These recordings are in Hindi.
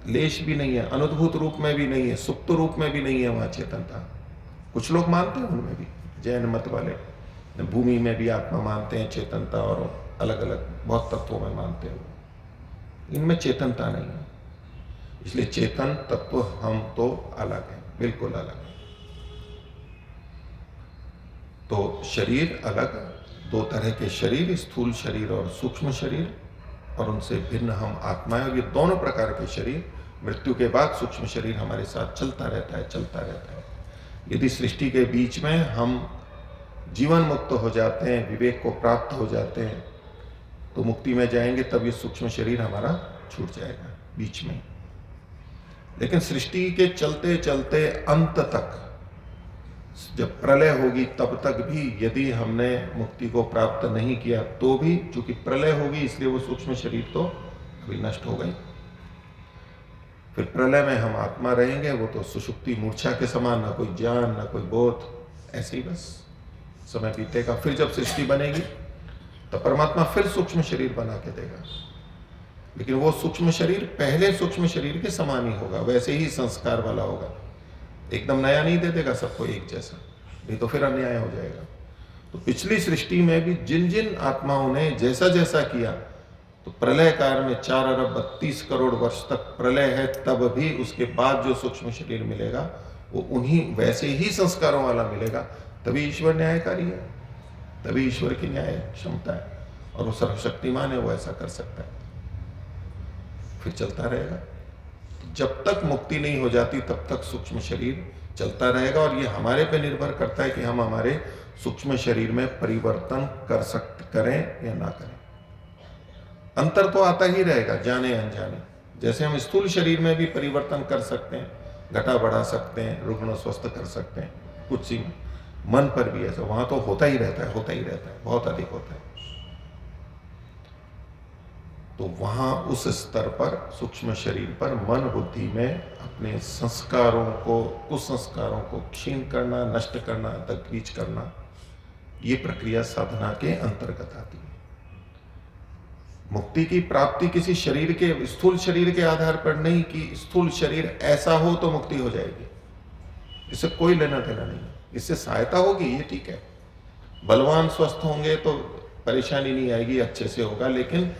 लेश भी नहीं है, अनुद्भूत रूप में भी नहीं है, सुप्त रूप में भी नहीं है वहां चेतनता। कुछ लोग मानते हैं उनमें भी, जैन मत वाले भूमि में भी आत्मा मानते हैं, चेतनता, और अलग अलग बहुत तत्वों में मानते हैं। इनमें चेतनता नहीं है, इसलिए चेतन तत्व हम तो अलग हैं, बिल्कुल अलग है। तो शरीर अलग, दो तरह के शरीर, स्थूल शरीर और सूक्ष्म शरीर, और उनसे भिन्न हम आत्माएं। और ये दोनों प्रकार के शरीर मृत्यु के बाद सूक्ष्म शरीर हमारे साथ चलता रहता है, चलता रहता है। यदि सृष्टि के बीच में हम जीवन मुक्त हो जाते हैं, विवेक को प्राप्त हो जाते हैं, तो मुक्ति में जाएंगे, तब ये सूक्ष्म शरीर हमारा छूट जाएगा बीच में। लेकिन सृष्टि के चलते चलते अंत तक, जब प्रलय होगी तब तक भी यदि हमने मुक्ति को प्राप्त नहीं किया, तो भी चूंकि प्रलय होगी इसलिए वो सूक्ष्म शरीर तो अभी नष्ट हो गई। फिर प्रलय में हम आत्मा रहेंगे, वो तो सुषुप्ति मूर्छा के समान, ना कोई ज्ञान ना कोई बोध, ऐसे ही बस समय बीतेगा। फिर जब सृष्टि बनेगी तो परमात्मा फिर सूक्ष्म शरीर बना के देगा, लेकिन वो सूक्ष्म शरीर पहले सूक्ष्म शरीर के समान ही होगा, वैसे ही संस्कार वाला होगा। एकदम नया नहीं दे देगा सबको एक जैसा, नहीं तो फिर अन्याय हो जाएगा। तो पिछली सृष्टि में भी जिन जिन आत्माओं ने जैसा जैसा किया, तो प्रलय काल में 4 अरब 32 करोड़ वर्ष तक प्रलय है, तब भी उसके बाद जो सूक्ष्म शरीर मिलेगा वो उन्हीं वैसे ही संस्कारों वाला मिलेगा। तभी ईश्वर न्यायकारी है, तभी ईश्वर की न्याय क्षमता है, और वो सर्वशक्तिमान है, वो ऐसा कर सकता है। फिर चलता रहेगा, जब तक मुक्ति नहीं हो जाती तब तक सूक्ष्म शरीर चलता रहेगा। और ये हमारे पे निर्भर करता है कि हम हमारे सूक्ष्म शरीर में परिवर्तन करें या ना करें। अंतर तो आता ही रहेगा, जाने अनजाने। जैसे हम स्थूल शरीर में भी परिवर्तन कर सकते हैं, घटा बढ़ा सकते हैं, रुग्ण स्वस्थ कर सकते हैं कुछ सी, मन पर भी ऐसा, वहां तो होता ही रहता है, होता ही रहता है, बहुत अधिक होता है। तो वहां उस स्तर पर सूक्ष्म शरीर पर मन बुद्धि में अपने संस्कारों को, कुसंस्कारों को क्षीण करना, नष्ट करना, तकलीफ करना, ये प्रक्रिया साधना के अंतर्गत आती है। मुक्ति की प्राप्ति किसी शरीर के, स्थूल शरीर के आधार पर नहीं कि स्थूल शरीर ऐसा हो तो मुक्ति हो जाएगी, इससे कोई लेना देना नहीं है। इससे सहायता होगी, ये ठीक है, बलवान स्वस्थ होंगे तो परेशानी नहीं आएगी, अच्छे से होगा, लेकिन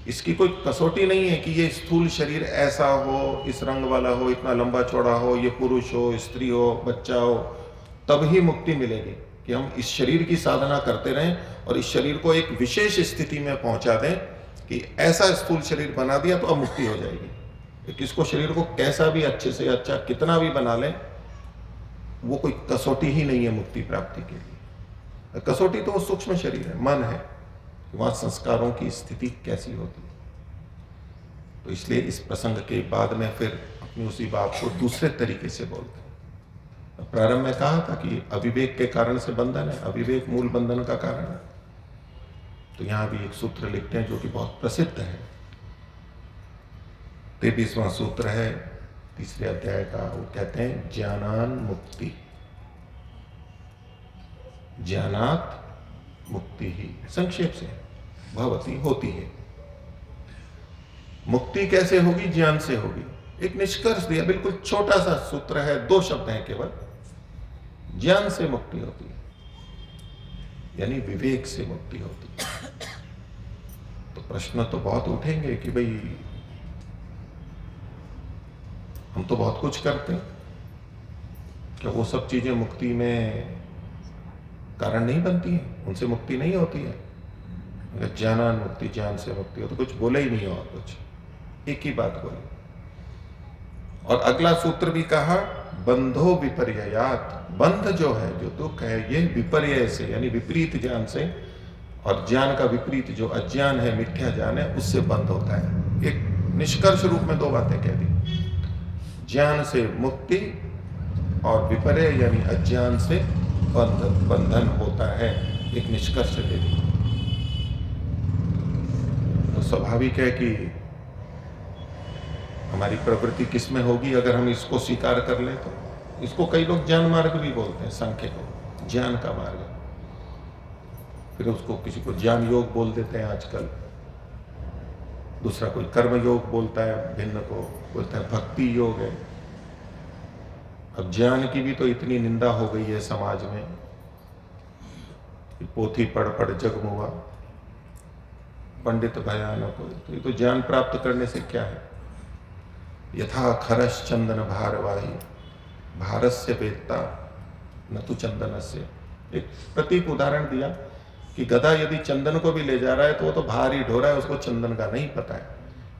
इसकी कोई कसौटी नहीं है कि ये स्थूल शरीर ऐसा हो, इस रंग वाला हो, इतना लंबा चौड़ा हो, ये पुरुष हो, स्त्री हो, बच्चा हो, तब ही मुक्ति मिलेगी। कि हम इस शरीर की साधना करते रहें और इस शरीर को एक विशेष स्थिति में पहुंचा दें कि ऐसा स्थूल शरीर बना दिया तो अब मुक्ति हो जाएगी। किसको शरीर को कैसा भी अच्छे से अच्छा कितना भी बना लें, वो कोई कसौटी ही नहीं है मुक्ति प्राप्ति के लिए। कसौटी तो वो सूक्ष्म शरीर है, मन है, वहां संस्कारों की स्थिति कैसी होती है। तो इसलिए इस प्रसंग के बाद में फिर अपनी उसी बात को दूसरे तरीके से बोलते हैं। प्रारंभ में कहा था कि अविवेक के कारण से बंधन है, अविवेक मूल बंधन का कारण है। तो यहां भी एक सूत्र लिखते हैं जो कि बहुत प्रसिद्ध है, 23वां सूत्र है 3 अध्याय का। वो कहते हैं ज्ञानान मुक्ति, ज्ञानात मुक्ति ही, संक्षेप से भवती, होती है। मुक्ति कैसे होगी? ज्ञान से होगी। एक निष्कर्ष दिया, बिल्कुल छोटा सा सूत्र है, 2 शब्द हैं केवल। ज्ञान से मुक्ति होती है, यानी विवेक से मुक्ति होती है। तो प्रश्न तो बहुत उठेंगे कि भाई हम तो बहुत कुछ करते हैं, क्या वो सब चीजें मुक्ति में कारण नहीं बनती हैं? उनसे मुक्ति नहीं होती है? अगर ज्ञानान मुक्ति, ज्ञान से मुक्ति हो, तो कुछ बोले ही नहीं, और कुछ एक ही बात बोली। और अगला सूत्र भी कहा बंधो विपर्ययात, बंध जो है, जो दुख है, ये विपर्य से यानी विपरीत ज्ञान से, और ज्ञान का विपरीत जो अज्ञान है, मिथ्या ज्ञान है, उससे बंध होता है। एक निष्कर्ष रूप में 2 बातें कह दी, ज्ञान से मुक्ति और विपर्य यानी अज्ञान से बंधन होता है, एक निष्कर्ष दे दी। तो स्वाभाविक है कि हमारी प्रवृत्ति किस में होगी अगर हम इसको स्वीकार कर लें तो। इसको कई लोग ज्ञान मार्ग भी बोलते हैं, सांख्य को ज्ञान का मार्ग, फिर उसको किसी को ज्ञान योग बोल देते हैं आजकल। दूसरा कोई कर्म योग बोलता है, भिन्न को बोलता है भक्ति योग है। अब ज्ञान की भी तो इतनी निंदा हो गई है समाज में कि पोथी पढ़ पढ़ जग मुआ, पंडित भयानक हो। तो ये तो ज्ञान प्राप्त करने से क्या है? यथा खरस चंदन भारवाही भारस्य वेत्ता न तो चंदन से। एक प्रतीक उदाहरण दिया कि गधा यदि चंदन को भी ले जा रहा है तो वो तो भार ही ढो रहा है, उसको चंदन का नहीं पता है।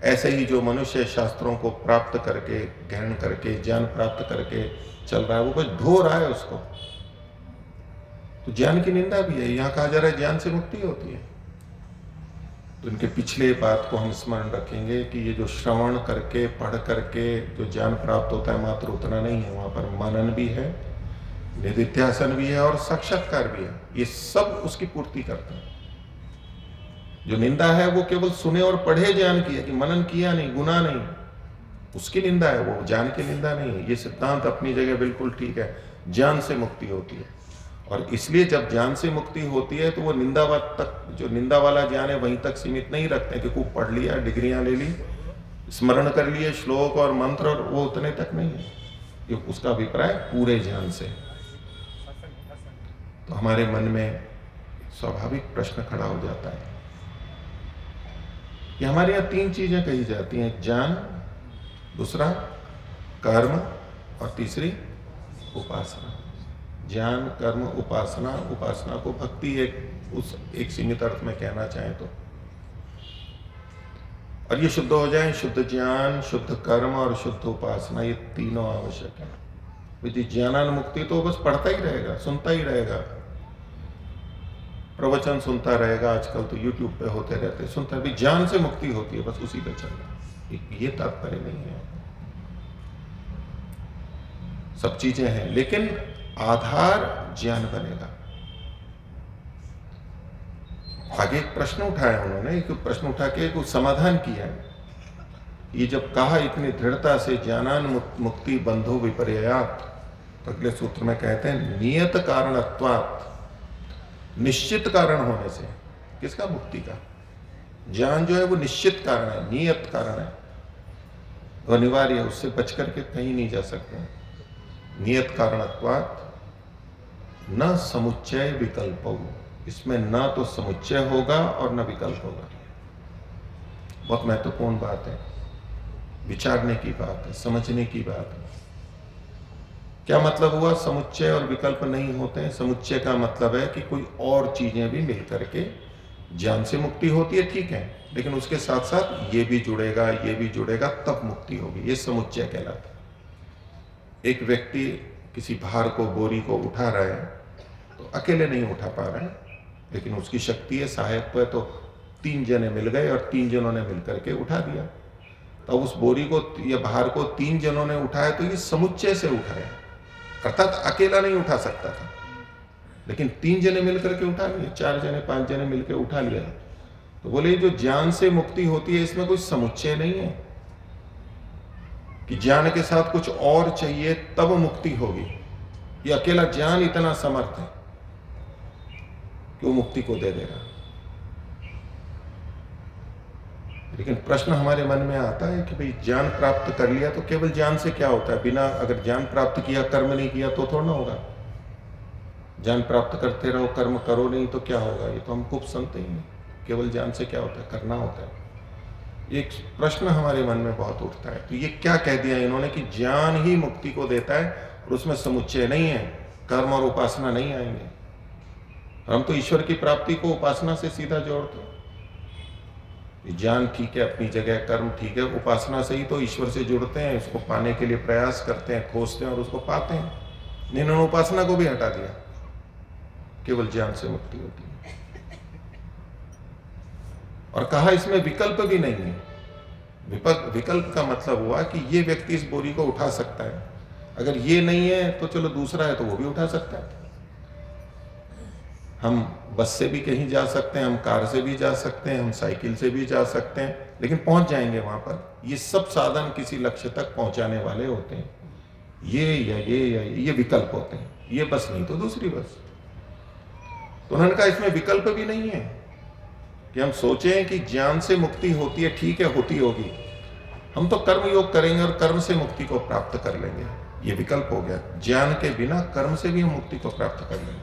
ऐसे ही जो मनुष्य शास्त्रों को प्राप्त करके, ग्रहण करके, ज्ञान प्राप्त करके चल रहा है, वो बस ढो रहा है उसको। तो ज्ञान की निंदा भी है। यहाँ कहा जा रहा है ज्ञान से मुक्ति होती है। तो इनके पिछले बात को हम स्मरण रखेंगे कि ये जो श्रवण करके, पढ़ करके जो ज्ञान प्राप्त होता है, मात्र उतना नहीं है, वहां पर मनन भी है, निधिध्यासन भी है और साक्षात्कार भी है। ये सब उसकी पूर्ति करते हैं। जो निंदा है वो केवल सुने और पढ़े ज्ञान की है, कि मनन किया नहीं, गुना नहीं, उसकी निंदा है, वो ज्ञान की निंदा नहीं है। ये सिद्धांत अपनी जगह बिल्कुल ठीक है। ज्ञान से मुक्ति होती है, और इसलिए जब ज्ञान से मुक्ति होती है तो वो निंदावाद तक, जो निंदा वाला ज्ञान है वहीं तक सीमित नहीं रखते कि खूब पढ़ लिया, डिग्रियां ले ली, स्मरण कर लिए श्लोक और मंत्र, और वो उतने तक नहीं है। ये उसका अभिप्राय पूरे ज्ञान से। तो हमारे मन में स्वाभाविक प्रश्न खड़ा हो जाता है कि हमारे यहाँ तीन चीजें कही जाती हैं, ज्ञान, दूसरा कर्म और तीसरी उपासना। ज्ञान, कर्म, उपासना। उपासना को भक्ति एक सीमित अर्थ में कहना चाहें तो। और ये शुद्ध हो जाए, शुद्ध ज्ञान, शुद्ध कर्म और शुद्ध उपासना, ये तीनों आवश्यक है। यदि ज्ञानानुमुक्ति तो बस पढ़ता ही रहेगा, सुनता ही रहेगा, प्रवचन सुनता रहेगा, आजकल तो यूट्यूब पे होते रहते, सुनता है। ज्ञान से मुक्ति होती है, बस उसी पे चल रहा। ये तात्पर्य नहीं है। सब चीजें हैं, लेकिन आधार ज्ञान बनेगा। आगे एक प्रश्न उठाया उन्होंने, एक प्रश्न उठा के कुछ समाधान किया है। ये जब कहा इतनी दृढ़ता से ज्ञानान मुक्ति बंधो विपर्यात, तो अगले सूत्र में कहते हैं नियत कारणत्वात्, निश्चित कारण होने से। किसका? मुक्ति का। ज्ञान जो है वो निश्चित कारण है, नियत कारण है, अनिवार्य है, उससे बच करके कहीं नहीं जा सकते। नियत कारणत्वात् न समुच्चय विकल्प, इसमें न तो समुच्चय होगा और न विकल्प होगा। बहुत महत्वपूर्ण बात है, विचारने की बात है, समझने की बात है। क्या मतलब हुआ? समुच्चय और विकल्प नहीं होते हैं। समुच्चय का मतलब है कि कोई और चीजें भी मिलकर के ज्ञान से मुक्ति होती है, ठीक है, लेकिन उसके साथ साथ ये भी जुड़ेगा, ये भी जुड़ेगा, तब मुक्ति होगी। ये समुच्चय कहलाता है। एक व्यक्ति किसी भार को, बोरी को उठा रहा है, तो अकेले नहीं उठा पा रहा है, लेकिन उसकी शक्ति है, सहायत्व है, तो 3 जने मिल गए और 3 जनों ने मिलकर के उठा दिया। तो उस बोरी को या भार को 3 जनों ने उठाया, तो ये समुच्चय से उठाया, अर्थात अकेला नहीं उठा सकता था, लेकिन 3 जने मिलकर के उठा लिए, 4 जने, 5 जने मिलकर उठा लिया। तो बोले जो ज्ञान से मुक्ति होती है, इसमें कोई समुच्चय नहीं है कि ज्ञान के साथ कुछ और चाहिए तब मुक्ति होगी। ये अकेला ज्ञान इतना समर्थ है कि वो मुक्ति को दे देगा। लेकिन प्रश्न हमारे मन में आता है कि भाई ज्ञान प्राप्त कर लिया तो केवल ज्ञान से क्या होता है? बिना, अगर ज्ञान प्राप्त किया, कर्म नहीं किया तो थोड़ा ना होगा। ज्ञान प्राप्त करते रहो, कर्म करो नहीं तो क्या होगा? ये तो हम खूब सुनते ही हैं। केवल ज्ञान से क्या होता है? करना होता है। एक प्रश्न हमारे मन में बहुत उठता है। तो ये क्या कह दिया इन्होंने कि ज्ञान ही मुक्ति को देता है और उसमें समुच्चय नहीं है, कर्म और उपासना नहीं आएंगे। हम तो ईश्वर की प्राप्ति को उपासना से सीधा जोड़ते हैं। ज्ञान ठीक है अपनी जगह, कर्म ठीक है, उपासना से ही तो ईश्वर से जुड़ते हैं, उसको पाने के लिए प्रयास करते हैं, खोजते हैं और उसको पाते हैं। इन्होंने उपासना को भी हटा दिया, केवल ज्ञान से मुक्ति होती है। और कहा इसमें विकल्प भी नहीं है। विकल्प का मतलब हुआ कि ये व्यक्ति इस बोरी को उठा सकता है, अगर ये नहीं है तो चलो दूसरा है तो वो भी उठा सकता है। हम बस से भी कहीं जा सकते हैं, हम कार से भी जा सकते हैं, हम साइकिल से भी जा सकते हैं, लेकिन पहुंच जाएंगे वहां पर। ये सब साधन किसी लक्ष्य तक पहुंचाने वाले होते हैं। ये विकल्प होते हैं। ये बस नहीं तो दूसरी बस। तो उन्होंने कहा इसमें विकल्प भी नहीं है। कि हम सोचें कि ज्ञान से मुक्ति होती है, ठीक है, होती होगी, हम तो कर्म योग करेंगे और कर्म से मुक्ति को प्राप्त कर लेंगे, ये विकल्प हो गया। ज्ञान के बिना कर्म से भी हम मुक्ति को प्राप्त कर लेंगे।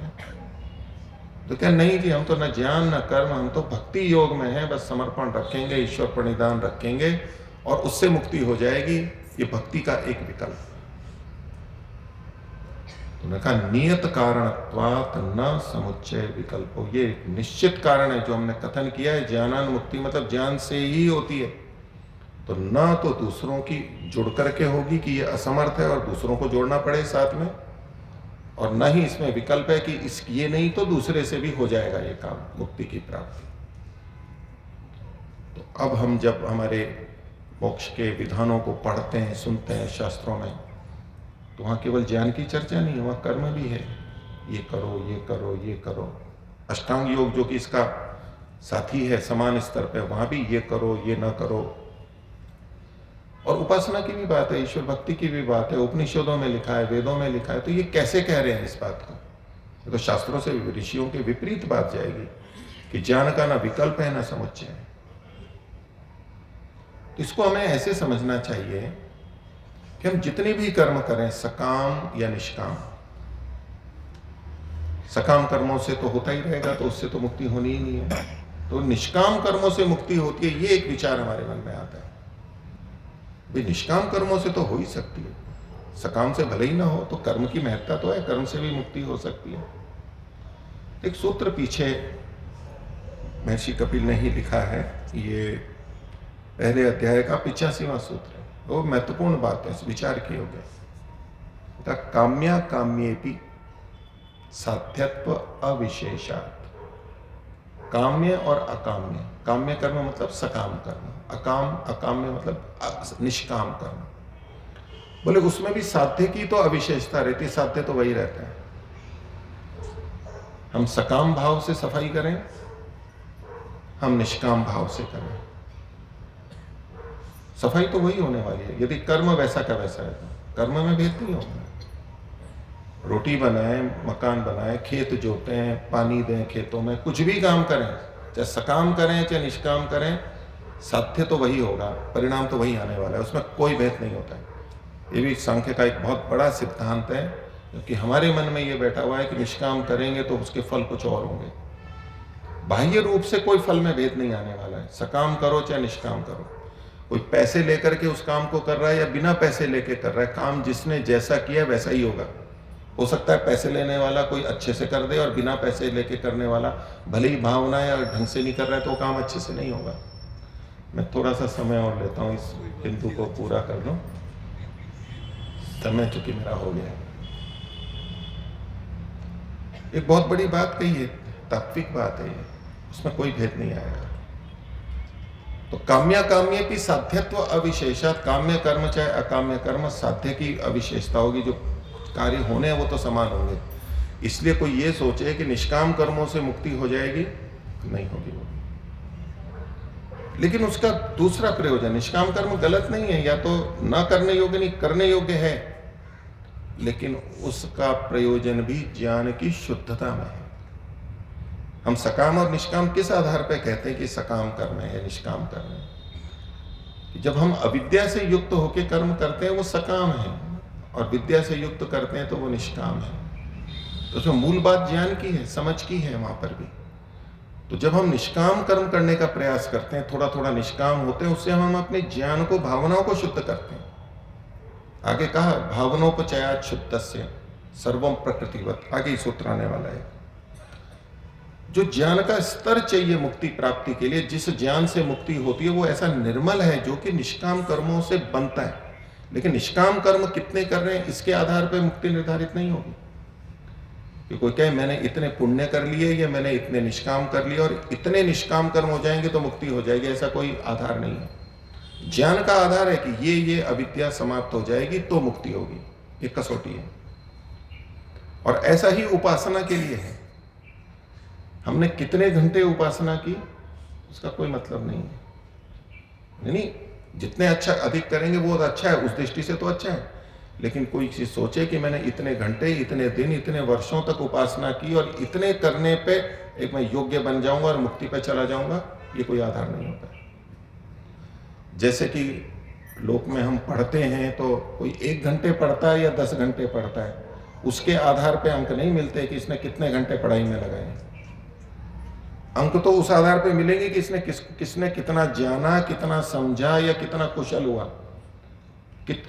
तो क्या नहीं जी, हम तो न ज्ञान न कर्म, हम तो भक्ति योग में हैं, बस समर्पण रखेंगे, ईश्वर प्रणिधान रखेंगे और उससे मुक्ति हो जाएगी। ये भक्ति का एक विकल्प। तो उन्होंने कहा नियत कारणत्वात् न समुच्चय विकल्पो, ये एक निश्चित कारण है जो हमने कथन किया है। ज्ञानान मुक्ति मतलब ज्ञान से ही होती है, तो न तो दूसरों की जुड़ करके होगी कि ये असमर्थ है और दूसरों को जोड़ना पड़े साथ में, और न ही इसमें विकल्प है कि इस ये नहीं तो दूसरे से भी हो जाएगा ये काम, मुक्ति की प्राप्ति। तो अब हम जब हमारे मोक्ष के विधानों को पढ़ते हैं, सुनते हैं शास्त्रों में, तो वहाँ केवल ज्ञान की चर्चा नहीं है, वहाँ कर्म भी है। ये करो, ये करो, ये करो। अष्टांग योग जो कि इसका साथी है समान स्तर पे, वहाँ भी ये करो, ये ना करो। और उपासना की भी बात है, ईश्वर भक्ति की भी बात है, उपनिषदों में लिखा है, वेदों में लिखा है। तो ये कैसे कह रहे हैं इस बात को? ये तो शास्त्रों से ऋषियों के विपरीत बात जाएगी कि ज्ञान का ना विकल्प है ना समुच्चय है। तो इसको हमें ऐसे समझना चाहिए कि हम जितने भी कर्म करें, सकाम या निष्काम, सकाम कर्मों से तो होता ही रहेगा, तो उससे तो मुक्ति होनी ही नहीं है। तो निष्काम कर्मों से मुक्ति होती है, ये एक विचार हमारे मन में आता है। भाई निष्काम कर्मों से तो हो ही सकती है, सकाम से भले ही ना हो, तो कर्म की महत्ता तो है, कर्म से भी मुक्ति हो सकती है। एक सूत्र पीछे महर्षि कपिल ने ही लिखा है, ये पहले अध्याय का 85वां सूत्र है, वो महत्वपूर्ण बात है, विचार किए होंगे। काम्या काम्येपि साध्यत्व अविशेषात्। काम्य और अकाम्य, काम्य कर्म मतलब सकाम कर्म, अकाम्य मतलब निष्काम कर्म। बोले उसमें भी साध्य की तो अविशेषता रहती है, साध्य तो वही रहता है। हम सकाम भाव से सफाई करें, हम निष्काम भाव से करें, सफाई तो वही होने वाली है। यदि कर्म वैसा का वैसा है तो कर्म में भेद नहीं होगा। रोटी बनाएं, मकान बनाएं, खेत जोतें, पानी दें खेतों में, कुछ भी काम करें, चाहे सकाम करें चाहे निष्काम करें, साध्य तो वही होगा, परिणाम तो वही आने वाला है, उसमें कोई भेद नहीं होता है। ये भी सांख्य का एक बहुत बड़ा सिद्धांत है, क्योंकि हमारे मन में ये बैठा हुआ है कि निष्काम करेंगे तो उसके फल कुछ और होंगे। बाह्य रूप से कोई फल में भेद नहीं आने वाला है, सकाम करो चाहे निष्काम करो। कोई पैसे लेकर के उस काम को कर रहा है या बिना पैसे लेके कर रहा है, काम जिसने जैसा किया वैसा ही होगा। हो सकता है पैसे लेने वाला कोई अच्छे से कर दे और बिना पैसे लेके करने वाला भले ही भावनाएं और ढंग से नहीं कर रहा है तो काम अच्छे से नहीं होगा। मैं थोड़ा सा समय और लेता हूँ, इस बिंदु को पूरा कर लूँ, समय चूंकि मेरा हो गया। एक बहुत बड़ी बात कही है, तात्विक बात है ये, उसमें कोई भेद नहीं आएगा। तो काम्या काम्य की साध्यत्व अविशेषात, काम्य कर्म चाहे अकाम्य कर्म, साध्य की अविशेषता होगी, जो कार्य होने हैं वो तो समान होंगे। इसलिए कोई ये सोचे कि निष्काम कर्मों से मुक्ति हो जाएगी, नहीं होगी वो। लेकिन उसका दूसरा प्रयोजन, निष्काम कर्म गलत नहीं है, या तो ना करने योग्य नहीं, करने योग्य है, लेकिन उसका प्रयोजन भी ज्ञान की शुद्धता में है। हम सकाम और निष्काम किस आधार पर कहते हैं कि सकाम कर्म है या निष्काम कर्म है? जब हम अविद्या से युक्त होकर कर्म करते हैं वो सकाम है, और विद्या से युक्त करते हैं तो वो निष्काम है। तो उसमें मूल बात ज्ञान की है, समझ की है वहां पर भी। तो जब हम निष्काम कर्म करने का प्रयास करते हैं, थोड़ा थोड़ा निष्काम होते हैं, उससे हम अपने ज्ञान को, भावनाओं को शुद्ध करते हैं। आगे कहा भावनोपचयात् शुद्धस्य सर्वम प्रकृतिवत्, आगे सूत्र आने वाला है। जो ज्ञान का स्तर चाहिए मुक्ति प्राप्ति के लिए, जिस ज्ञान से मुक्ति होती है वो ऐसा निर्मल है जो कि निष्काम कर्मों से बनता है। लेकिन निष्काम कर्म कितने कर रहे हैं इसके आधार पर मुक्ति निर्धारित नहीं होगी। कि कोई कहे मैंने इतने पुण्य कर लिए या मैंने इतने निष्काम कर लिए और इतने निष्काम कर्म हो जाएंगे तो मुक्ति हो जाएगी, ऐसा कोई आधार नहीं है। ज्ञान का आधार है कि ये अविद्या समाप्त हो जाएगी तो मुक्ति होगी, ये कसौटी है। और ऐसा ही उपासना के लिए है। हमने कितने घंटे उपासना की उसका कोई मतलब नहीं है। नहीं, जितने अच्छा अधिक करेंगे वो अच्छा है, उस दृष्टि से तो अच्छा है। लेकिन कोई चीज सोचे कि मैंने इतने घंटे, इतने दिन, इतने वर्षों तक उपासना की और इतने करने पे एक मैं योग्य बन जाऊंगा और मुक्ति पे चला जाऊंगा, ये कोई आधार नहीं होता है। जैसे कि लोक में हम पढ़ते हैं तो कोई 1 घंटे पढ़ता है या 10 घंटे पढ़ता है, उसके आधार पे अंक नहीं मिलते कि इसने कितने घंटे पढ़ाई में लगाए। अंक तो उस आधार पे मिलेंगे कि किसने कितना जाना, कितना समझा या कितना कुशल हुआ।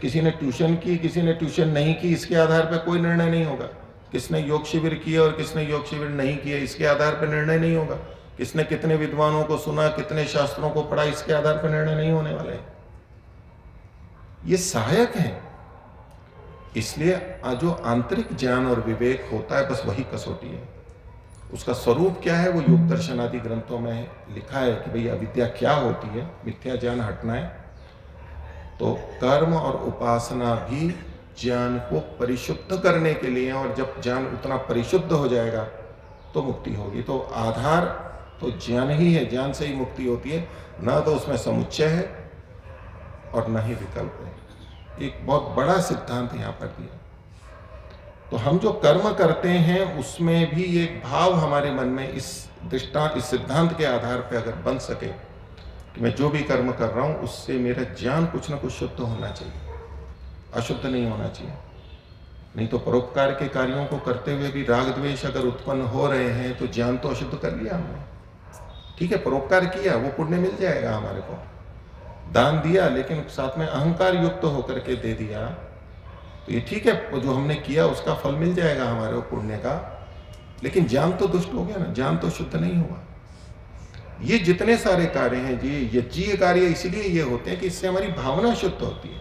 किसी ने ट्यूशन की, किसी ने ट्यूशन नहीं की, इसके आधार पे कोई निर्णय नहीं होगा। किसने योग शिविर किया और किसने योग शिविर नहीं किया, इसके आधार पर निर्णय नहीं होगा। किसने कितने विद्वानों को सुना, कितने शास्त्रों को पढ़ा, इसके आधार पर निर्णय नहीं होने वाले। ये सहायक हैं। इसलिए जो आंतरिक ज्ञान और विवेक होता है, बस वही कसौटी है। उसका स्वरूप क्या है वो योग दर्शन आदि ग्रंथों में लिखा है कि भाई अविद्या क्या होती है, मिथ्या ज्ञान हटना है। तो कर्म और उपासना भी ज्ञान को परिशुद्ध करने के लिए, और जब ज्ञान उतना परिशुद्ध हो जाएगा तो मुक्ति होगी। तो आधार तो ज्ञान ही है, ज्ञान से ही मुक्ति होती है, ना तो उसमें समुच्चय है और न ही विकल्प है। एक बहुत बड़ा सिद्धांत यहाँ पर दिया। तो हम जो कर्म करते हैं उसमें भी एक भाव हमारे मन में इस सिद्धांत के आधार पर अगर बन सके कि मैं जो भी कर्म कर रहा हूँ उससे मेरा ज्ञान कुछ ना कुछ शुद्ध होना चाहिए, अशुद्ध नहीं होना चाहिए। नहीं तो परोपकार के कार्यों को करते हुए भी राग द्वेष अगर उत्पन्न हो रहे हैं तो ज्ञान तो अशुद्ध कर लिया हमने। ठीक है, परोपकार किया, वो पुण्य मिल जाएगा हमारे को। दान दिया लेकिन साथ में अहंकार युक्त होकर के दे दिया तो ये ठीक है, वो जो हमने किया उसका फल मिल जाएगा हमारे को पुण्य का, लेकिन ज्ञान तो दुष्ट हो गया ना, ज्ञान तो शुद्ध नहीं हुआ। ये जितने सारे कार्य हैं जी, यज्ञीय कार्य इसलिए ये होते हैं कि इससे हमारी भावना शुद्ध होती है,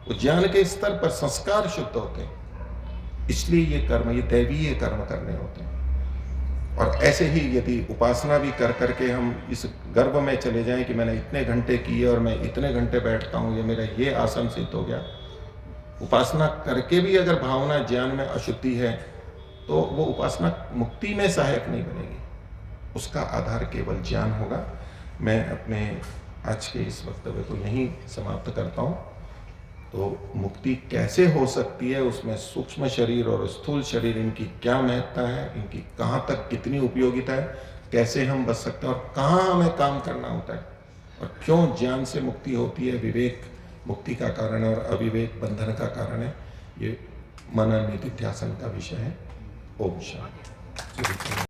वो ज्ञान के स्तर पर संस्कार शुद्ध होते हैं, इसलिए ये कर्म, ये दैवीय कर्म करने होते हैं। और ऐसे ही यदि उपासना भी कर करके हम इस गर्व में चले जाएं कि मैंने इतने घंटे किए और मैं इतने घंटे बैठता हूँ, ये मेरा ये आसन सिद्ध हो गया, उपासना करके भी अगर भावना ज्ञान में अशुद्धि है तो वो उपासना मुक्ति में सहायक नहीं बनेगी, उसका आधार केवल ज्ञान होगा। मैं अपने आज के इस वक्तव्य को यहीं समाप्त करता हूँ। तो मुक्ति कैसे हो सकती है, उसमें सूक्ष्म शरीर और स्थूल शरीर, इनकी क्या महत्ता है, इनकी कहाँ तक कितनी उपयोगिता है, कैसे हम बच सकते हैं और कहाँ हमें काम करना होता है, और क्यों ज्ञान से मुक्ति होती है, विवेक मुक्ति का कारण है और अविवेक बंधन का कारण है, ये मनन निधिध्यासन का विषय है। ओम शांति।